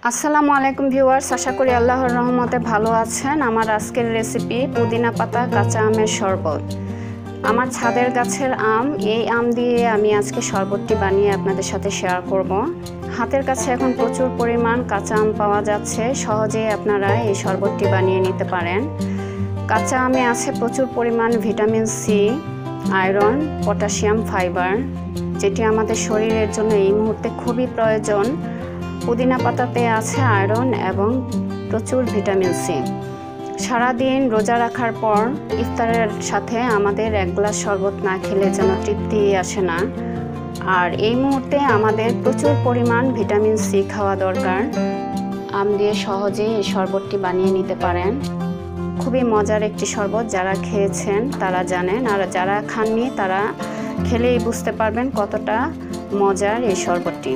আসসালামু আলাইকুম ভিউয়ার্স, আশা করি আল্লাহর রহমতে ভালো আছেন। আমার আজকের রেসিপি পুদিনা পাতা কাঁচা আমের শরবত। আমার ছাদের গাছের আম, এই আম দিয়ে আমি আজকে শরবতটি বানিয়ে আপনাদের সাথে শেয়ার করব। হাতের কাছে এখন প্রচুর পরিমাণ কাঁচা আম পাওয়া যাচ্ছে, সহজেই আপনারা এই শরবতটি বানিয়ে নিতে পারেন। কাঁচা আমে আছে প্রচুর পরিমাণ vitamin C, iron, potassium, fibre, যেটি আমাদের শরীরের জন্য এই মুহূর্তে খুবই প্রয়োজন। পুদিনা পাতাতে আছে আয়রন এবং প্রচুর ভিটামিন সি। সারাদিন রোজা রাখার পর ইফতারের সাথে আমাদের এক গ্লাস শরবত না খেলে যেন তৃপ্তি আসে না। আর এই মুহূর্তে আমাদের প্রচুর পরিমাণ ভিটামিন সি খাওয়া দরকার। আম দিয়ে সহজেই এই শরবতটি বানিয়ে নিতে পারেন। খুবই মজার একটি শরবত, যারা খেয়েছেন তারা জানেন, আর যারা খাননি তারা খেলেই বুঝতে পারবেন কতটা মজার এই শরবতটি।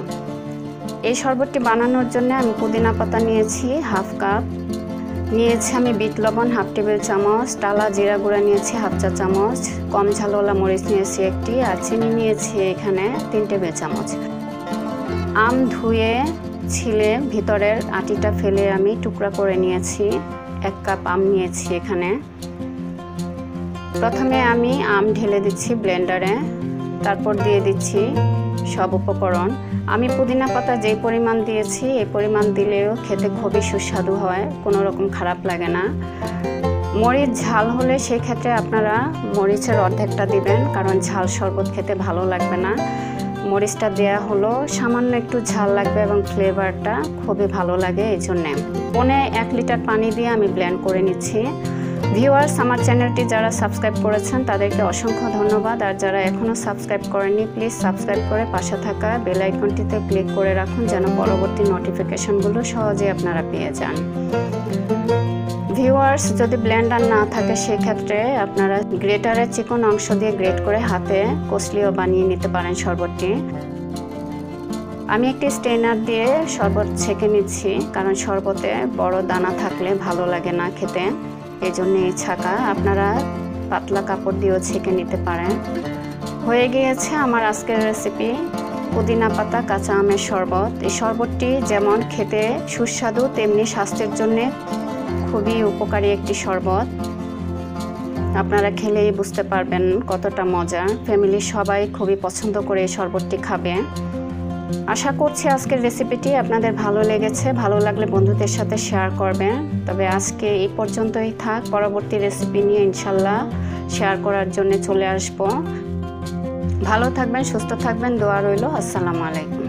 এই শরবতটি বানানোর জন্য আমি পুদিনা পাতা নিয়েছি হাফ কাপ, নিয়েছি আমি বিট লবণ হাফ টেবিল চামচ, টালা জিরা গুঁড়া নিয়েছি হাফ চা চামচ, কম ঝালওয়ালা মরিচ নিয়েছি একটি, আর চিনি নিয়েছি এখানে 3 টেবিল চামচ। আম ধুয়ে ছিলে ভিতরের আটিটা ফেলে আমি টুকরা করে নিয়েছি। 1 কাপ আম নিয়েছি এখানে। প্রথমে আমি আম ঢেলে দিচ্ছি ব্লেন্ডারে, তারপর দিয়ে দিচ্ছি সব উপকরণ। আমি পুদিনা পাতা যেই পরিমাণ দিয়েছি এই পরিমাণ দিলেও খেতে খুবই সুস্বাদু হয়, কোনো রকম খারাপ লাগে না। মরিচ ঝাল হলে সেই ক্ষেত্রে আপনারা মরিচের অর্ধেকটা দিবেন, কারণ ঝাল শরবত খেতে ভালো লাগবে না। মরিচটা দেয়া হলো সামান্য একটু ঝাল লাগবে এবং ফ্লেভারটা খুবই ভালো লাগে, এই জন্যে 1 লিটার পানি দিয়ে আমি ব্লেন্ড করে নিচ্ছি। ভিউয়ার্স, আমার চ্যানেলটি যারা সাবস্ক্রাইব করেছেন তাদেরকে অসংখ্য ধন্যবাদ, আর যারা এখনও সাবস্ক্রাইব করেননি প্লিজ সাবস্ক্রাইব করে পাশে থাকা বেল আইকনটিতে ক্লিক করে রাখুন, যেন পরবর্তী নোটিফিকেশনগুলো সহজে আপনারা পেয়ে যান। ভিউয়ার্স, যদি ব্লেন্ডার না থাকে সেক্ষেত্রে আপনারা গ্রেটারের চিকন অংশ দিয়ে গ্রেট করে হাতে কচলিও বানিয়ে নিতে পারেন শরবতটি। আমি একটি স্ট্রেনার দিয়ে শরবত ছেঁকে নিচ্ছি, কারণ শরবতে বড় দানা থাকলে ভালো লাগে না খেতে, এই জন্য এই ছাঁকা। আপনারা পাতলা কাপড় দিয়েও ছেঁকে নিতে পারেন। হয়ে গিয়েছে আমার আজকের রেসিপি পুদিনা পাতা কাঁচা আমের শরবত। এই শরবতটি যেমন খেতে সুস্বাদু তেমনি স্বাস্থ্যের জন্য খুবই উপকারী একটি শরবত। আপনারা খেলেই বুঝতে পারবেন কতটা মজা। ফ্যামিলির সবাই খুবই পছন্দ করে এই শরবতটি খাবে। আশা করছি আজকের রেসিপিটি আপনাদের ভালো লেগেছে। ভালো লাগলে বন্ধুদের সাথে শেয়ার করবেন। তবে আজকে এই পর্যন্তই থাক, পরবর্তী রেসিপি নিয়ে ইনশাল্লাহ শেয়ার করার জন্য চলে আসব। ভালো থাকবেন, সুস্থ থাকবেন, দোয়া রইল। আসসালামু আলাইকুম।